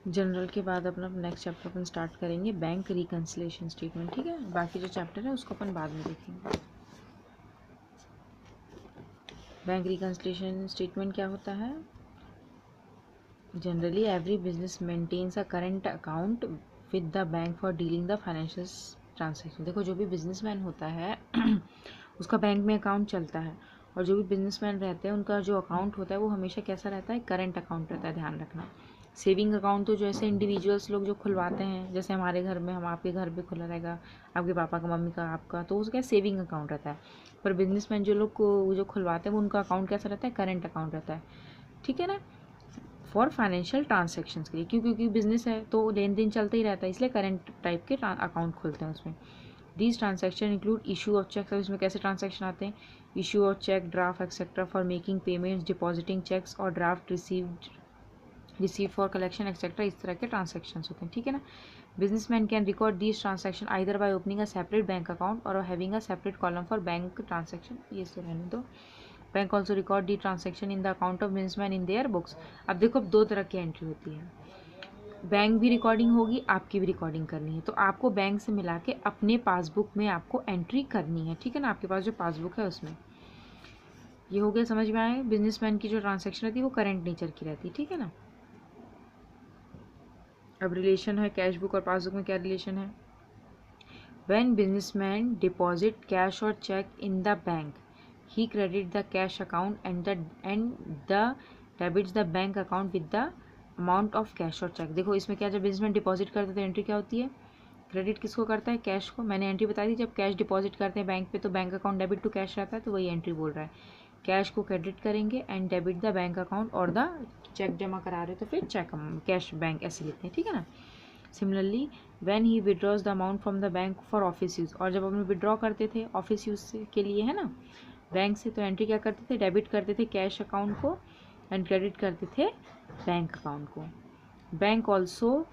General के बाद अपना नेक्स्ट चैप्टर अपन स्टार्ट करेंगे बैंक रिकन्सिलेशन स्टेटमेंट, ठीक है। बाकी जो चैप्टर है उसको अपन बाद में देखेंगे। बैंक रिकन्सिलेशन स्टेटमेंट क्या होता है? Generally every business maintains a current account with the bank for dealing the financial transaction. देखो, जो भी बिजनेसमैन होता है उसका बैंक में अकाउंट चलता है, और जो भी बिजनेसमैन रहते हैं उनका जो अकाउंट होता है वो हमेशा कैसा रहता है? करंट अकाउंट रहता है, ध्यान रखना। सेविंग अकाउंट तो जैसे इंडिविजुअल्स लोग जो खुलवाते हैं, जैसे हमारे घर में, हम आपके घर पे खुला रहेगा, आपके पापा का, मम्मी का, आपका, तो उसका सेविंग अकाउंट रहता है। पर बिजनेसमैन जो लोग को जो खुलवाते हैं वो उनका अकाउंट कैसा रहता है? करंट अकाउंट रहता है, ठीक है ना। फॉर फाइनेंशियल ट्रांजेक्शन्स के लिए, क्योंकि बिजनेस है तो लेन देन चलता ही रहता है, इसलिए करंट टाइप के अकाउंट खुलते हैं उसमें। These transaction include issue of cheque. इसमें कैसे ट्रांजेक्शन आते हैं? Issue of cheque, draft etcetera for making payments, depositing cheques और draft receive for collection etcetera, इस तरह के ट्रांजेक्शन होते हैं, ठीक है ना। Businessman can record these transaction either by opening a separate bank account और having a separate column for bank transaction. ये तो रहने दो। Bank also record the transaction in the account of businessman in their books. अब देखो, अब दो तरह की एंट्री होती है, बैंक भी रिकॉर्डिंग होगी, आपकी भी रिकॉर्डिंग करनी है, तो आपको बैंक से मिला के अपने पासबुक में आपको एंट्री करनी है, ठीक है ना। आपके पास जो पासबुक है उसमें। ये हो गया, समझ में आए? बिजनेसमैन की जो ट्रांजेक्शन रहती है वो करंट नेचर की रहती है, ठीक है ना। अब रिलेशन है कैश बुक और पासबुक में, क्या रिलेशन है? व्हेन बिजनेसमैन डिपॉजिट कैश और cheque in the bank, he credit the cash account and the debits the bank account with the amount of cash और चेक। देखो, इसमें क्या, जब बिजनेसमैन डिपॉजिट करते हैं तो एंट्री क्या होती है? क्रेडिट किसको करता है? कैश को। मैंने एंट्री बता दी, जब कैश डिपॉजिट करते हैं बैंक पे तो bank account debit to cash रहता है, तो वही एंट्री बोल रहा है। कैश को क्रेडिट करेंगे and debit the bank account, और द चेक जमा करा रहे तो फिर चेक कैश बैंक ऐसे लिखते हैं, ठीक है ना। Similarly when he withdraws the amount from the bank for office use, और जब हम विड्रॉ करते थे ऑफिस यूज़ के लिए, है ना, बैंक से, तो एंट्री क्या करते थे? डेबिट करते थे कैश अकाउंट को एंड क्रेडिट करते थे बैंक अकाउंट को। Bank also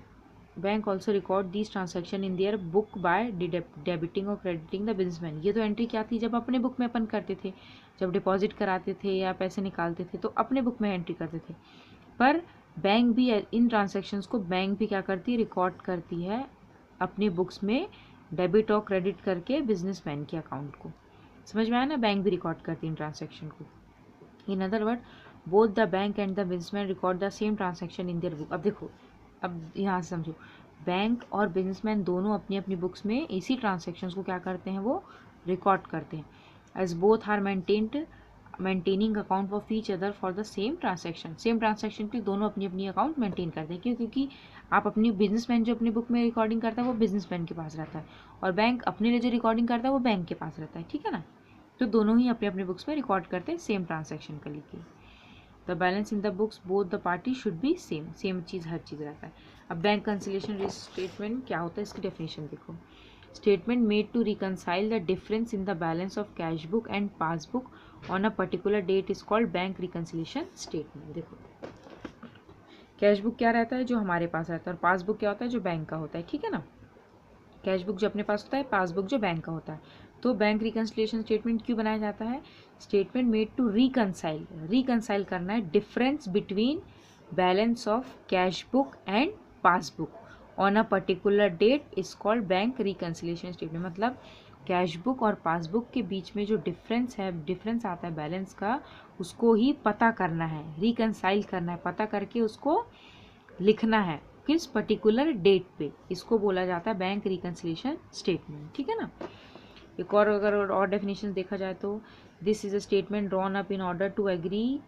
record this transaction in their book by debiting और क्रेडिटिंग द बिजनेसमैन। ये तो एंट्री क्या थी? जब अपने बुक में अपन करते थे, जब डिपॉजिट कराते थे या पैसे निकालते थे तो अपने बुक में एंट्री करते थे। पर बैंक भी इन ट्रांजेक्शन्स को बैंक भी क्या करती है? रिकॉर्ड करती है अपने बुक्स में, डेबिट और क्रेडिट करके बिजनेसमैन के अकाउंट को। समझ में आया ना? बैंक भी रिकॉर्ड करती है इन ट्रांजेक्शन को। In other word, both the bank and the businessman record the same transaction in their book. अब देखो, अब यहाँ से समझो, बैंक और बिजनेसमैन दोनों अपनी अपनी बुक्स में इसी ट्रांजेक्शन्स को क्या करते हैं? वो रिकॉर्ड करते हैं। As both are maintaining account of each other for the same transaction. Same transaction के दोनों अपनी अपनी अकाउंट मेंटेन करते हैं। क्यों? क्योंकि आप अपनी बिजनेसमैन जो अपनी बुक में रिकॉर्डिंग करता है वो बिजनेसमैन के पास रहता है, और बैंक अपने लिए जो रिकॉर्डिंग करता है वो बैंक के पास रहता है, ठीक है ना। तो दोनों ही अपने अपने बुक्स में रिकॉर्ड करते हैं सेम ट्रांजेक्शन का लेके। The balance in the books both the party should be same. Same चीज़, हर चीज़ रहता है। अब बैंक कंसिलेशन स्टेटमेंट क्या होता है, इसकी डेफिनेशन देखो। Statement made to reconcile the difference in the balance of cash book and passbook on a particular date is called bank reconciliation statement. देखो, कैश बुक क्या रहता है? जो हमारे पास रहता है, और पासबुक क्या होता है? जो बैंक का होता है, ठीक है ना। कैश बुक जो अपने पास होता है, पासबुक जो बैंक का होता है। तो बैंक रिकन्सिलेशन स्टेटमेंट क्यों बनाया जाता है? स्टेटमेंट मेड टू रिकनसाइल करना है difference between balance of cash book and passbook on a particular date is called bank reconciliation statement. मतलब कैश बुक और पासबुक के बीच में जो डिफरेंस आता है बैलेंस का, उसको ही पता करना है, रिकनसाइल करना है, पता करके उसको लिखना है किस पर्टिकुलर डेट पे। इसको बोला जाता है बैंक रिकन्सिलेशन स्टेटमेंट, ठीक है ना। एक और, अगर और डेफिनेशन देखा जाए तो, this is a statement drawn up in order to agree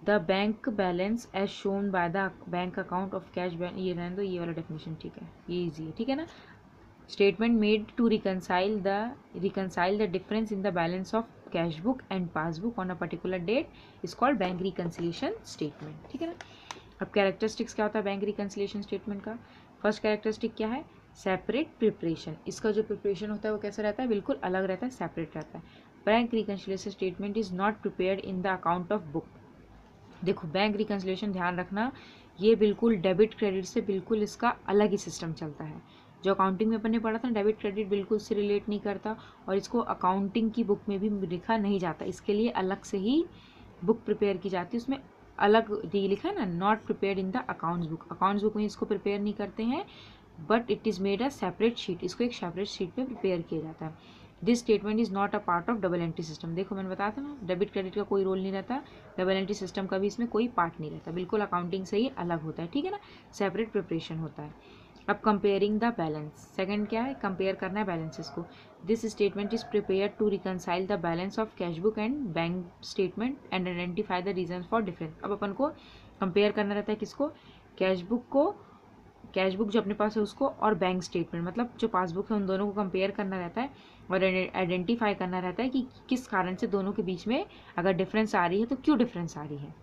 the bank balance as shown by the bank account of cash bank. ये रहने दो, ये वाला डेफिनेशन ठीक है, ये इजी है, ठीक है ना। Statement made to reconcile the difference in the balance of cash book and passbook on a particular date is called bank reconciliation statement, ठीक है ना। अब कैरेक्टरिस्टिक्स क्या होता है बैंक रिकन्सिलेशन स्टेटमेंट का? फर्स्ट कैरेक्टरिस्टिक क्या है? Separate preparation. इसका जो प्रिपरेशन होता है वो कैसा रहता है? बिल्कुल अलग रहता है, सेपरेट रहता है। Bank reconciliation statement is not prepared in the account of book. देखो, बैंक रिकन्सिलेशन, ध्यान रखना, ये बिल्कुल डेबिट क्रेडिट से बिल्कुल इसका अलग ही सिस्टम चलता है। जो अकाउंटिंग में अपन ने पढ़ा था, डेबिट क्रेडिट बिल्कुल से रिलेट नहीं करता, और इसको अकाउंटिंग की बुक में भी लिखा नहीं जाता। इसके लिए अलग से ही बुक प्रिपेयर की जाती है, उसमें अलग ये लिखा है ना, not prepared in the accounts book, accounts book में इसको प्रिपेयर नहीं करते हैं, but it is made a separate sheet, इसको एक सेपरेट शीट पे प्रिपेयर किया जाता है। This statement is not a part of double entry system. देखो मैंने बताया था ना, डेबिट क्रेडिट का कोई रोल नहीं रहता, डबल एंट्री सिस्टम का भी इसमें कोई पार्ट नहीं रहता, बिल्कुल अकाउंटिंग से ही अलग होता है, ठीक है ना, सेपरेट प्रिपरेशन होता है। अब कंपेयरिंग द बैलेंस, सेकंड क्या है, कंपेयर करना है बैलेंसेस को। This statement is prepare to reconcile the balance of cash book and bank statement and identify the reason for difference. अब अपन को कंपेयर करना रहता है किसको, कैश बुक को, कैश बुक जो अपने पास है उसको, और बैंक स्टेटमेंट मतलब जो पासबुक है उन दोनों को कंपेयर करना रहता है और आइडेंटिफाई करना रहता है कि किस कारण से दोनों के बीच में अगर डिफरेंस आ रही है तो क्यों डिफरेंस आ रही है,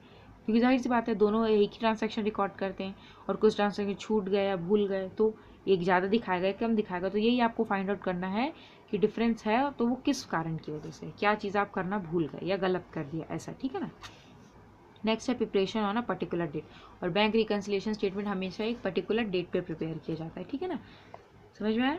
क्योंकि जाहिर सी बात है दोनों एक ही ट्रांजैक्शन रिकॉर्ड करते हैं और कुछ ट्रांजैक्शन छूट गए या भूल गए तो एक ज़्यादा दिखाएगा या कम दिखाएगा, तो यही आपको फाइंड आउट करना है कि डिफरेंस है तो वो किस कारण की वजह से, क्या चीज़ आप करना भूल गए या गलत कर दिया, ऐसा, ठीक है ना। नेक्स्ट है preparation on a particular date, और बैंक रिकन्सिलिएशन स्टेटमेंट हमेशा एक पर्टिकुलर डेट पे प्रिपेयर किया जाता है, ठीक है ना, समझ में आया।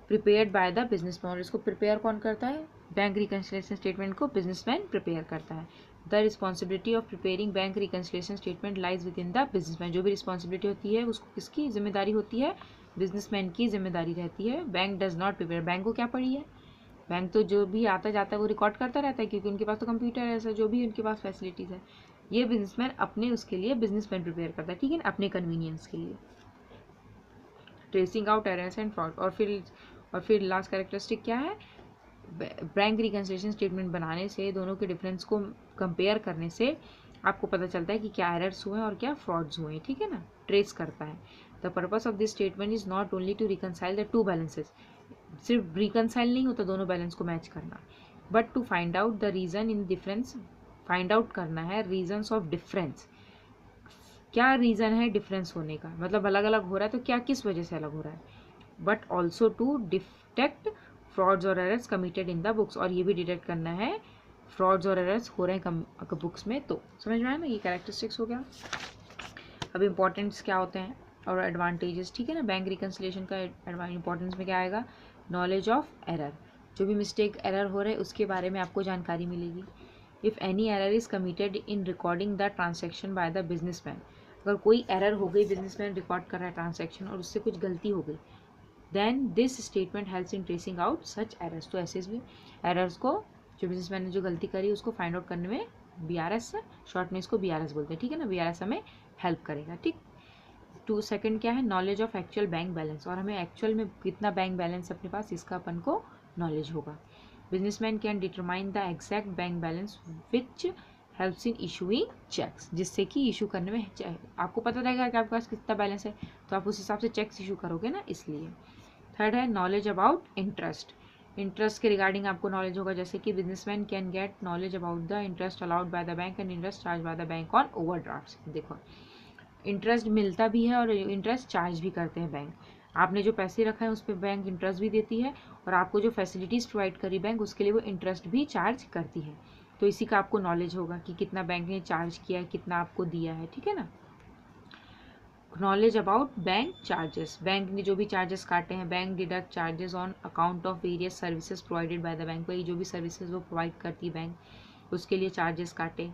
प्रिपेयर्ड बाय द बिजनेसमैन, और इसको प्रिपेयर कौन करता है, बैंक रिकन्सिलिएशन स्टेटमेंट को बिजनेसमैन प्रिपेयर करता है। The responsibility of preparing bank reconciliation statement lies with in the businessman, जो भी रिस्पॉन्सिबिलिटी होती है उसको किसकी जिम्मेदारी होती है, बिजनेसमैन की जिम्मेदारी रहती है। Bank does not prepare, bank को क्या पड़ी है, बैंक तो जो भी आता जाता है वो रिकॉर्ड करता रहता है क्योंकि उनके पास तो कंप्यूटर है, ऐसा जो भी उनके पास फैसिलिटीज़ है, ये बिजनेसमैन अपने उसके लिए बिजनेसमैन प्रिपेयर करता है, ठीक है ना, अपने कन्वीनियंस के लिए। Tracing out errors and fraud, और फिर लास्ट कैरेक्टरिस्टिक क्या है, बैंक रिकन्सिलिएशन स्टेटमेंट बनाने से दोनों के डिफरेंस को कंपेयर करने से आपको पता चलता है कि क्या एरर्स हुए हैं और क्या फ्रॉड्स हुए हैं, ठीक है ना, ट्रेस करता है। The purpose of this statement is not only to reconcile the two balances, सिर्फ रिकनसाइल नहीं होता दोनों बैलेंस को मैच करना, but to find out the reason in difference, find out करना है रीजन्स ऑफ डिफरेंस, क्या रीज़न है डिफरेंस होने का, मतलब अलग अलग हो रहा है तो क्या किस वजह से अलग हो रहा है, but also to detect frauds और errors committed in the books, और ये भी डिटेक्ट करना है फ्रॉड्स और एरर्स हो रहे हैं बुक्स में, तो समझ में आया ना, ये कैरेक्टरिस्टिक्स हो गया। अब इम्पॉर्टेंट्स क्या होते हैं और एडवांटेजेस, ठीक है ना, बैंक रिकन्सिलिएशन का इम्पॉर्टेंस में क्या आएगा, नॉलेज ऑफ एरर, जो भी मिस्टेक एरर हो रहे हैं उसके बारे में आपको जानकारी मिलेगी। If any error is committed in recording the transaction by the businessman, अगर कोई एरर हो गई, बिजनेसमैन रिकॉर्ड कर रहा है ट्रांजैक्शन और उससे कुछ गलती हो गई, then this statement helps in tracing out such errors, तो ऐसे भी एरर्स को, जो बिजनेसमैन ने जो गलती करी उसको फाइंड आउट करने में BRS, शॉर्ट में इसको BRS बोलते हैं, ठीक है ना, BRS हमें हेल्प करेगा, ठीक। टू सेकंड क्या है, knowledge of actual bank balance, और हमें एक्चुअल में कितना बैंक बैलेंस अपने पास इसका अपन को नॉलेज होगा। Businessman can determine the exact bank balance which helps in issuing cheques, जिससे कि इशू करने में आपको पता रहेगा कि आपके पास कितना बैलेंस है तो आप उस हिसाब से चेक्स इशू करोगे ना, इसलिए। थर्ड है नॉलेज अबाउट इंटरेस्ट, इंटरेस्ट के रिगार्डिंग आपको नॉलेज होगा, जैसे कि businessman can get knowledge about the interest allowed by the bank and interest charge by the bank on overdrafts. देखो इंटरेस्ट मिलता भी है और इंटरेस्ट चार्ज भी करते हैं बैंक, आपने जो पैसे रखा है उस पर बैंक इंटरेस्ट भी देती है और आपको जो फैसिलिटीज़ प्रोवाइड करी बैंक उसके लिए वो इंटरेस्ट भी चार्ज करती है, तो इसी का आपको नॉलेज होगा कि कितना बैंक ने चार्ज किया है, कितना आपको दिया है, ठीक है ना। Knowledge about bank charges, bank ने जो भी चार्जेस काटे हैं, bank deduct charges on account of various services provided by the bank, वही जो भी सर्विसेज वो प्रोवाइड करती है बैंक उसके लिए चार्जेस काटे,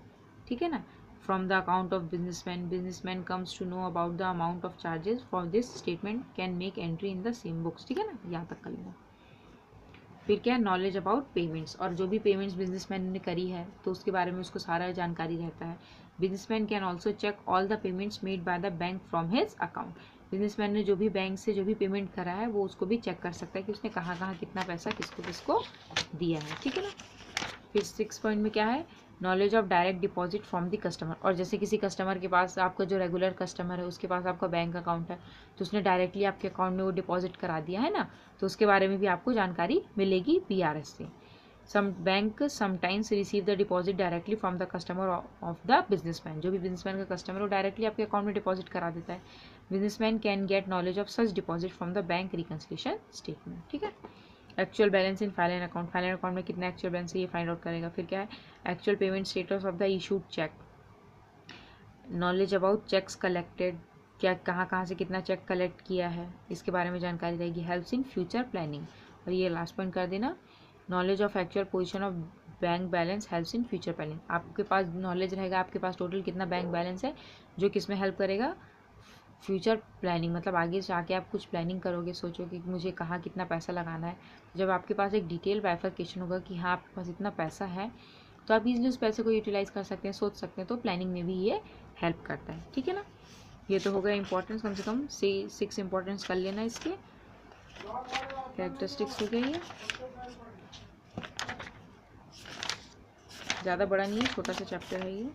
ठीक है ना। From the account of businessman, businessman comes to know about the amount of charges for this statement can make entry in the same books, ठीक है ना, यहाँ तक कर लेना। फिर क्या है नॉलेज अबाउट पेमेंट्स, और जो भी पेमेंट्स बिजनेसमैन ने करी है तो उसके बारे में उसको सारा जानकारी रहता है। Businessman can also check all the payments made by the bank from his account, businessman ने जो भी बैंक से जो भी पेमेंट करा है वो उसको भी चेक कर सकता है कि उसने कहाँ कहाँ कितना पैसा किसको किसको दिया है, ठीक है ना। फिर 6 पॉइंट में क्या है, knowledge of direct deposit from the customer, और जैसे किसी कस्टमर के पास, आपका जो रेगुलर कस्टमर है उसके पास आपका बैंक अकाउंट है तो उसने डायरेक्टली आपके अकाउंट में वो डिपॉजिट करा दिया है ना, तो उसके बारे में भी आपको जानकारी मिलेगी BRS से। Some bank sometimes receive the deposit directly from the customer of the businessman, जो भी बिजनेसमैन का कस्टमर है वो डायरेक्टली आपके अकाउंट में डिपॉजिट करा देता है। Businessman can get knowledge of such deposit from the bank reconciliation statement, ठीक है। Actual balance in final account, final account में कितना एक्चुअल बैलेंस है ये फाइंड आउट करेगा। फिर क्या है actual payment status of the issued cheque, knowledge about cheques collected, क्या कहाँ कहाँ से कितना चेक कलेक्ट किया है इसके बारे में जानकारी रहेगी। हेल्प्स इन फ्यूचर प्लानिंग, और ये लास्ट पॉइंट कर देना, knowledge of actual position of bank balance helps in future planning. आपके पास नॉलेज रहेगा, आपके पास टोटल कितना बैंक बैलेंस है, जो किस में हेल्प करेगा, फ्यूचर प्लानिंग। मतलब आगे जाके आप कुछ प्लानिंग करोगे, सोचोगे कि मुझे कहाँ कितना पैसा लगाना है। जब आपके पास एक डिटेल बाइफरकेशन होगा कि हाँ आपके पास इतना पैसा है, तो आप इजीली उस पैसे को यूटिलाइज कर सकते हैं, सोच सकते हैं। तो प्लानिंग में भी ये हेल्प करता है, ठीक है ना। ये तो हो गया इंपॉर्टेंस, कम से कम 6 इंपॉर्टेंस कर लेना इसके। कैरेक्टरिस्टिक्स हो गई है, ज़्यादा बड़ा नहीं है, छोटा सा चैप्टर है ये।